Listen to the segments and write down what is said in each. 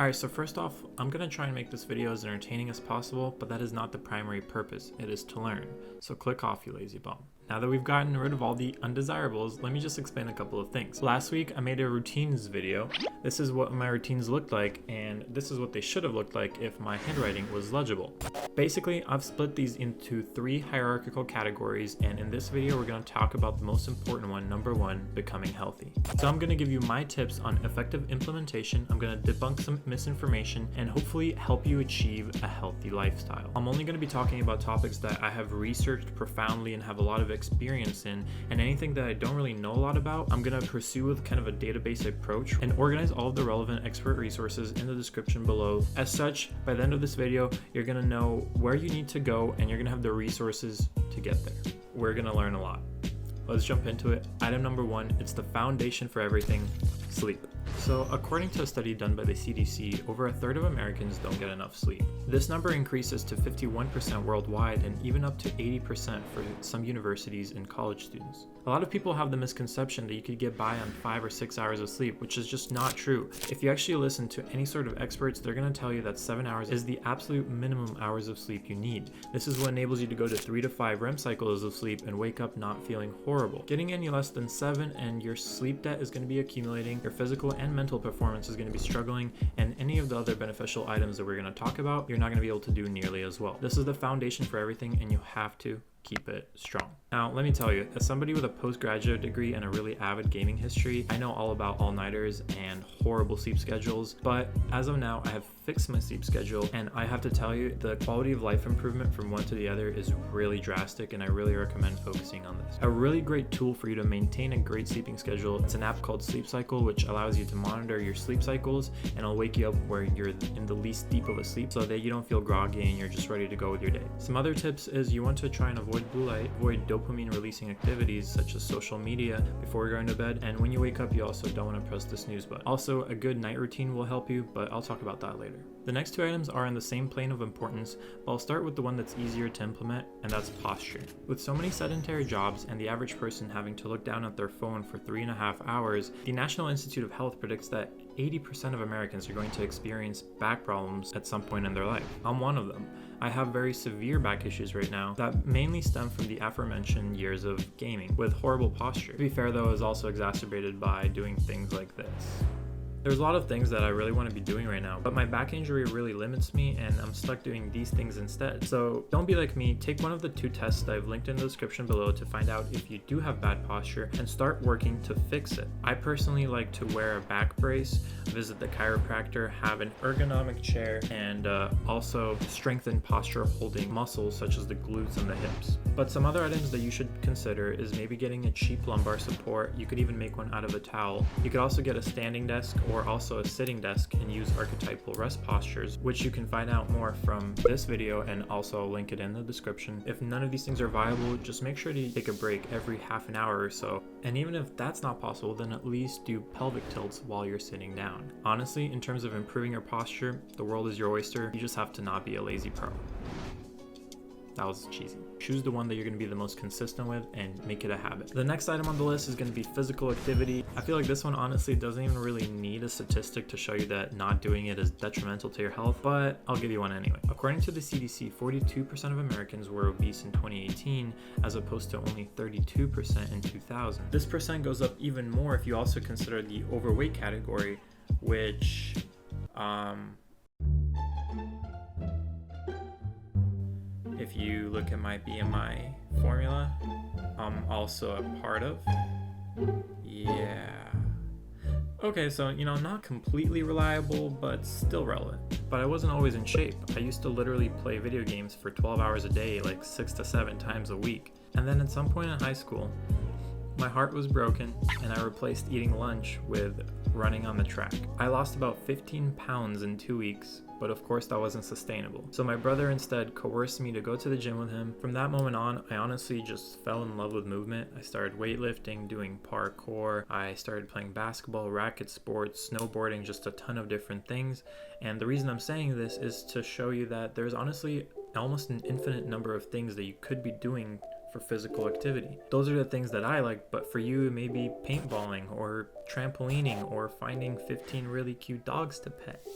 Alright, so first off, I'm going to try and make this video as entertaining as possible, but that is not the primary purpose. It is to learn. So click off, you lazy bum. Now that we've gotten rid of all the undesirables, let me just explain a couple of things. Last week, I made a routines video. This is what my routines looked like, and this is what they should have looked like if my handwriting was legible. Basically, I've split these into 3 hierarchical categories, and in this video, we're going to talk about the most important one, number 1, becoming healthy. So I'm going to give you my tips on effective implementation. I'm going to debunk some misinformation and hopefully help you achieve a healthy lifestyle. I'm only going to be talking about topics that I have researched profoundly and have a lot of experience in, and anything that I don't really know a lot about, I'm going to pursue with kind of a database approach and organize all of the relevant expert resources in the description below. As such, by the end of this video, you're going to know where you need to go and you're going to have the resources to get there. We're going to learn a lot. Let's jump into it. Item number 1, it's the foundation for everything, sleep. So according to a study done by the CDC, over a third of Americans don't get enough sleep. This number increases to 51% worldwide and even up to 80% for some universities and college students. A lot of people have the misconception that you could get by on 5 or 6 hours of sleep, which is just not true. If you actually listen to any sort of experts, they're going to tell you that 7 hours is the absolute minimum hours of sleep you need. This is what enables you to go to 3 to 5 REM cycles of sleep and wake up not feeling horrible. Getting any less than 7 and your sleep debt is going to be accumulating, your physical and mental performance is going to be struggling, and any of the other beneficial items that we're going to talk about, you're not going to be able to do nearly as well. This is the foundation for everything, and you have to keep it strong. Now, let me tell you, as somebody with a postgraduate degree and a really avid gaming history, I know all about all-nighters and horrible sleep schedules, but as of now, I have fixed my sleep schedule, and I have to tell you, the quality of life improvement from one to the other is really drastic, and I really recommend focusing on this. A really great tool for you to maintain a great sleeping schedule, it's an app called Sleep Cycle, which allows you to monitor your sleep cycles, and it'll wake you up where you're in the least deep of a sleep so that you don't feel groggy and you're just ready to go with your day. Some other tips is you want to try and avoid blue light, avoid dopamine releasing activities such as social media before going to bed, and when you wake up you also don't want to press the snooze button. Also, a good night routine will help you, but I'll talk about that later. The next 2 items are in the same plane of importance, but I'll start with the one that's easier to implement, and that's posture. With so many sedentary jobs and the average person having to look down at their phone for 3.5 hours, the National Institute of Health predicts that 80% of Americans are going to experience back problems at some point in their life. I'm one of them. I have very severe back issues right now that mainly stem from the aforementioned years of gaming with horrible posture. To be fair though, is also exacerbated by doing things like this. There's a lot of things that I really want to be doing right now, but my back injury really limits me and I'm stuck doing these things instead. So don't be like me, take one of the 2 tests that I've linked in the description below to find out if you do have bad posture and start working to fix it. I personally like to wear a back brace, visit the chiropractor, have an ergonomic chair, and also strengthen posture holding muscles such as the glutes and the hips. But some other items that you should consider is maybe getting a cheap lumbar support. You could even make one out of a towel. You could also get a standing desk or also a sitting desk and use archetypal rest postures, which you can find out more from this video, and also I'll link it in the description. If none of these things are viable, just make sure to take a break every half an hour or so. And even if that's not possible, then at least do pelvic tilts while you're sitting down. Honestly, in terms of improving your posture, the world is your oyster. You just have to not be a lazy pro. That was cheesy. Choose the one that you're going to be the most consistent with and make it a habit. The next item on the list is going to be physical activity. I feel like this one honestly doesn't even really need a statistic to show you that not doing it is detrimental to your health, but I'll give you one anyway. According to the CDC, 42% of Americans were obese in 2018 as opposed to only 32% in 2000. This percent goes up even more if you also consider the overweight category, which if you look at my BMI formula, I'm also a part of. Yeah. Okay, so, not completely reliable, but still relevant. But I wasn't always in shape. I used to literally play video games for 12 hours a day, like 6 to 7 times a week. And then at some point in high school, my heart was broken and I replaced eating lunch with running on the track. I lost about 15 pounds in 2 weeks, but of course that wasn't sustainable. So my brother instead coerced me to go to the gym with him. From that moment on, I honestly just fell in love with movement. I started weightlifting, doing parkour. I started playing basketball, racket sports, snowboarding, just a ton of different things. And the reason I'm saying this is to show you that there's honestly almost an infinite number of things that you could be doing for physical activity. Those are the things that I like, but for you, maybe paintballing or trampolining or finding 15 really cute dogs to pet.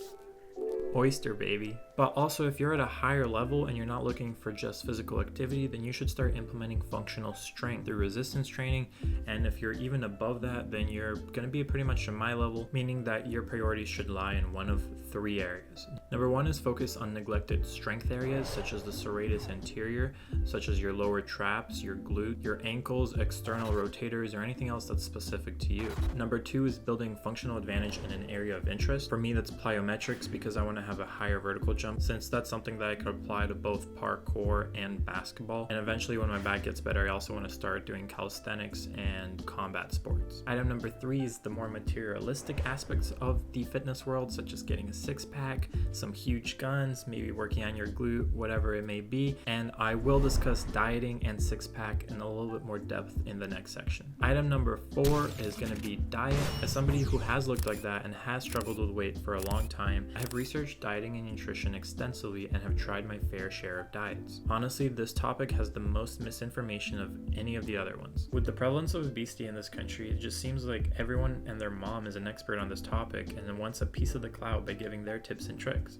Oyster baby. But also, if you're at a higher level and you're not looking for just physical activity, then you should start implementing functional strength through resistance training. And if you're even above that, then you're going to be pretty much at my level, meaning that your priorities should lie in one of 3 areas. Number 1 is focus on neglected strength areas such as the serratus anterior, such as your lower traps, your glute, your ankles, external rotators, or anything else that's specific to you. Number 2 is building functional advantage in an area of interest. For me, that's plyometrics, because I want to have a higher vertical jump, since that's something that I could apply to both parkour and basketball. And eventually, when my back gets better, I also want to start doing calisthenics and combat sports. Item number 3 is the more materialistic aspects of the fitness world, such as getting a 6-pack, some huge guns, maybe working on your glute, whatever it may be. And I will discuss dieting and 6-pack in a little bit more depth in the next section. Item number 4 is going to be diet. As somebody who has looked like that and has struggled with weight for a long time, I have researched dieting and nutrition extensively and have tried my fair share of diets. Honestly, this topic has the most misinformation of any of the other ones. With the prevalence of obesity in this country, it just seems like everyone and their mom is an expert on this topic and then wants a piece of the clout by giving their tips and tricks.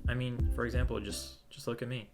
I mean, for example, just look at me.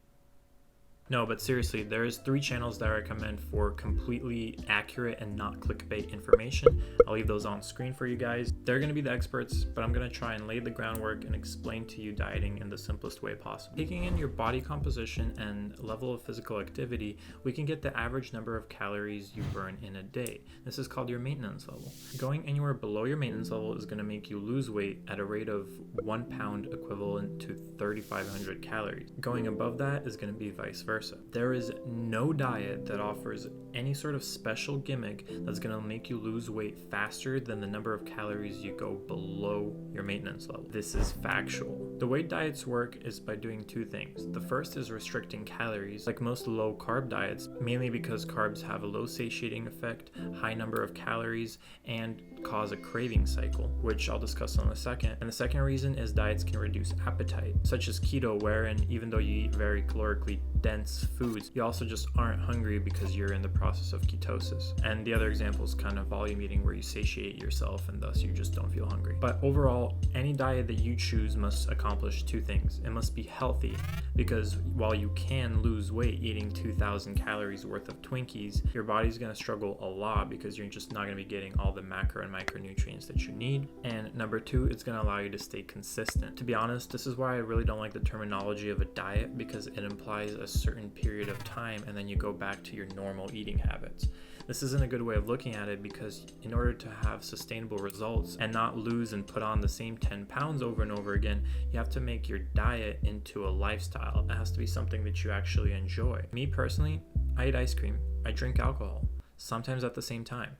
No, but seriously, there's 3 channels that I recommend for completely accurate and not clickbait information. I'll leave those on screen for you guys. They're going to be the experts, but I'm going to try and lay the groundwork and explain to you dieting in the simplest way possible. Taking in your body composition and level of physical activity, we can get the average number of calories you burn in a day. This is called your maintenance level. Going anywhere below your maintenance level is going to make you lose weight at a rate of 1 pound equivalent to 3,500 calories. Going above that is going to be vice versa. There is no diet that offers any sort of special gimmick that's going to make you lose weight faster than the number of calories you go below your maintenance level. This is factual. The way diets work is by doing 2 things. The first is restricting calories, like most low carb diets, mainly because carbs have a low satiating effect, high number of calories, and cause a craving cycle, which I'll discuss in a second. And the second reason is diets can reduce appetite, such as keto, wherein even though you eat very calorically dense foods, you also just aren't hungry because you're in the process of ketosis. And the other example is kind of volume eating, where you satiate yourself and thus you just don't feel hungry. But overall, any diet that you choose must accomplish 2 things. It must be healthy, because while you can lose weight eating 2,000 calories worth of Twinkies, your body's going to struggle a lot because you're just not going to be getting all the macro and micronutrients that you need. And number 2, it's going to allow you to stay consistent. To be honest, this is why I really don't like the terminology of a diet, because it implies a certain period of time and then you go back to your normal eating habits. This isn't a good way of looking at it, because in order to have sustainable results and not lose and put on the same 10 pounds over and over again, you have to make your diet into a lifestyle. It has to be something that you actually enjoy. Me personally, I eat ice cream, I drink alcohol, sometimes at the same time.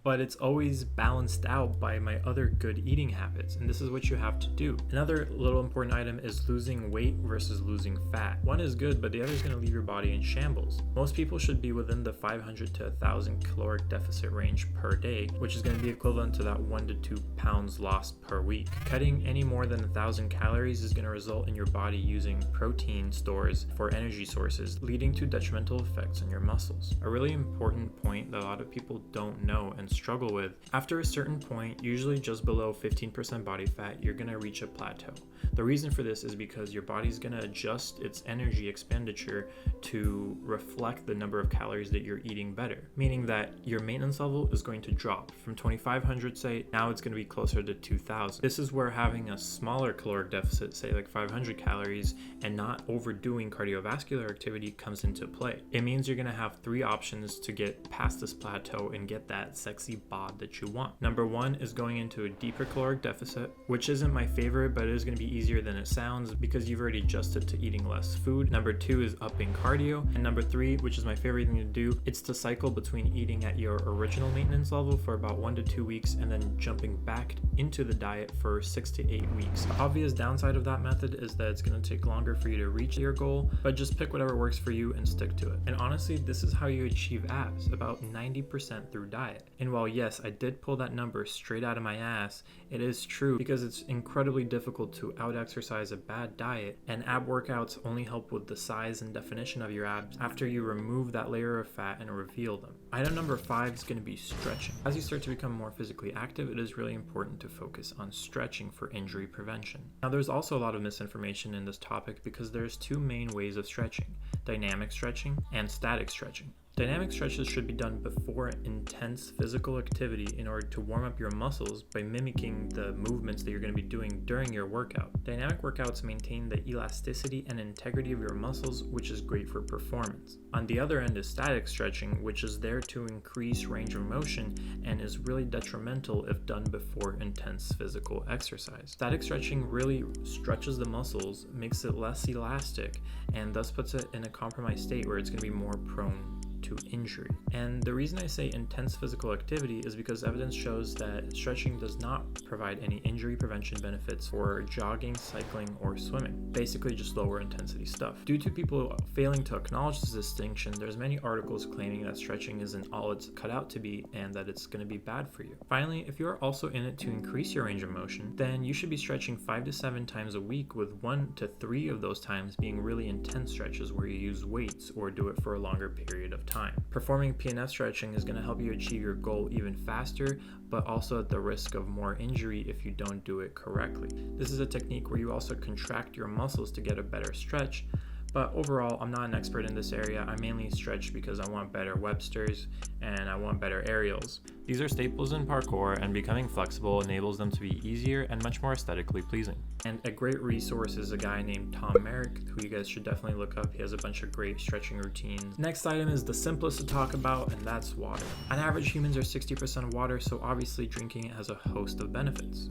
But it's always balanced out by my other good eating habits, and this is what you have to do. Another little important item is losing weight versus losing fat. One is good, but the other is going to leave your body in shambles. Most people should be within the 500 to 1,000 caloric deficit range per day, which is going to be equivalent to that 1 to 2 pounds lost per week. Cutting any more than 1,000 calories is going to result in your body using protein stores for energy sources, leading to detrimental effects on your muscles. A really important point that a lot of people don't know and struggle with: after a certain point, usually just below 15% body fat, you're going to reach a plateau. The reason for this is because your body's going to adjust its energy expenditure to reflect the number of calories that you're eating better, meaning that your maintenance level is going to drop from 2,500, say, now it's going to be closer to 2,000. This is where having a smaller caloric deficit, say like 500 calories, and not overdoing cardiovascular activity comes into play. It means you're going to have 3 options to get past this plateau and get that sexy bod that you want. Number 1 is going into a deeper caloric deficit, which isn't my favorite, but it is going to be easier than it sounds because you've already adjusted to eating less food. Number 2 is upping cardio. And number 3, which is my favorite thing to do, it's to cycle between eating at your original maintenance level for about 1 to 2 weeks and then jumping back into the diet for 6 to 8 weeks. The obvious downside of that method is that it's going to take longer for you to reach your goal, but just pick whatever works for you and stick to it. And honestly, this is how you achieve abs, about 90% through diet. In And while yes, I did pull that number straight out of my ass, it is true because it's incredibly difficult to out-exercise a bad diet, and ab workouts only help with the size and definition of your abs after you remove that layer of fat and reveal them. Item number 5 is going to be stretching. As you start to become more physically active, it is really important to focus on stretching for injury prevention. Now, there's also a lot of misinformation in this topic because there's two main ways of stretching: dynamic stretching and static stretching. Dynamic stretches should be done before intense physical activity in order to warm up your muscles by mimicking the movements that you're going to be doing during your workout. Dynamic workouts maintain the elasticity and integrity of your muscles, which is great for performance. On the other end is static stretching, which is there to increase range of motion and is really detrimental if done before intense physical exercise. Static stretching really stretches the muscles, makes it less elastic, and thus puts it in a compromised state where it's going to be more prone to injury. And the reason I say intense physical activity is because evidence shows that stretching does not provide any injury prevention benefits for jogging, cycling, or swimming. Basically just lower intensity stuff. Due to people failing to acknowledge this distinction, there's many articles claiming that stretching isn't all it's cut out to be and that it's going to be bad for you. Finally, if you're also in it to increase your range of motion, then you should be stretching 5 to 7 times a week, with 1 to 3 of those times being really intense stretches where you use weights or do it for a longer period of time. Performing PNF stretching is going to help you achieve your goal even faster, but also at the risk of more injury if you don't do it correctly. This is a technique where you also contract your muscles to get a better stretch, but overall, I'm not an expert in this area. I mainly stretch because I want better Websters and I want better aerials. These are staples in parkour, and becoming flexible enables them to be easier and much more aesthetically pleasing. And a great resource is a guy named Tom Merrick, who you guys should definitely look up. He has a bunch of great stretching routines. Next item is the simplest to talk about, and that's water. On average, humans are 60% water, so obviously drinking it has a host of benefits.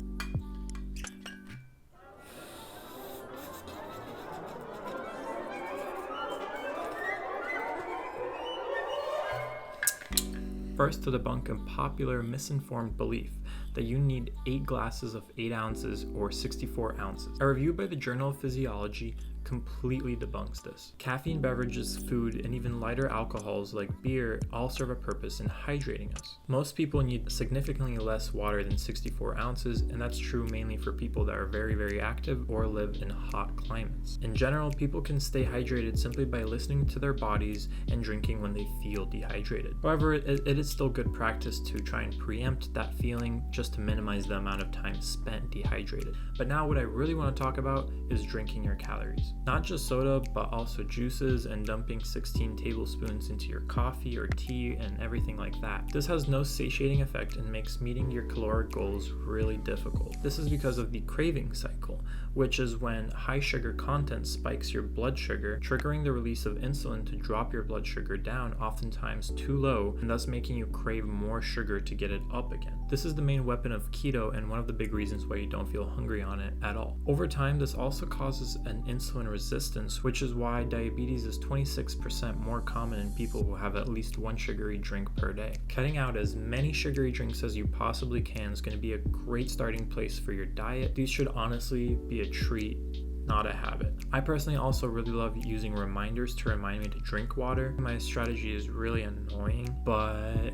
First, to debunk a popular misinformed belief that you need 8 glasses of 8 ounces or 64 ounces. A review by the Journal of Physiology completely debunks this. Caffeine beverages, food, and even lighter alcohols like beer all serve a purpose in hydrating us. Most people need significantly less water than 64 ounces, and that's true mainly for people that are very, very active or live in hot climates. In general, people can stay hydrated simply by listening to their bodies and drinking when they feel dehydrated. However, it is still good practice to try and preempt that feeling just to minimize the amount of time spent dehydrated. But now what I really want to talk about is drinking your calories. Not just soda, but also juices and dumping 16 tablespoons into your coffee or tea and everything like that. This has no satiating effect and makes meeting your caloric goals really difficult. This is because of the craving cycle, which is when high sugar content spikes your blood sugar, triggering the release of insulin to drop your blood sugar down, oftentimes too low, and thus making you crave more sugar to get it up again. This is the main weapon of keto and one of the big reasons why you don't feel hungry on it at all. Over time, this also causes an insulin resistance, which is why diabetes is 26% more common in people who have at least 1 sugary drink per day. Cutting out as many sugary drinks as you possibly can is going to be a great starting place for your diet. These should honestly be a treat, not a habit. I personally also really love using reminders to remind me to drink water. My strategy is really annoying, but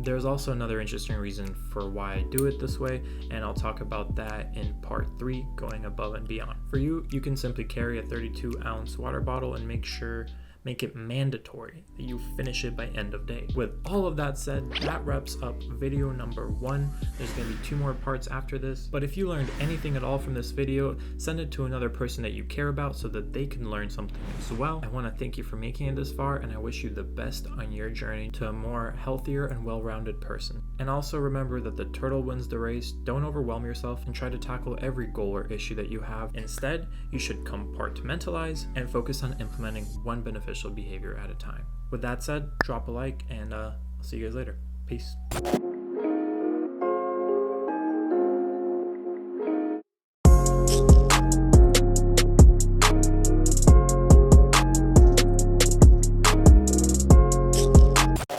there's also another interesting reason for why I do it this way, and I'll talk about that in part 3, going above and beyond. For you, you can simply carry a 32-ounce water bottle and make it mandatory that you finish it by end of day. With all of that said, that wraps up video number 1. There's gonna be 2 more parts after this, but if you learned anything at all from this video, send it to another person that you care about so that they can learn something as well. I wanna thank you for making it this far, and I wish you the best on your journey to a more healthier and well-rounded person. And also remember that the turtle wins the race. Don't overwhelm yourself and try to tackle every goal or issue that you have. Instead, you should compartmentalize and focus on implementing one beneficial behavior at a time. With that said, drop a like, and I'll see you guys later. Peace.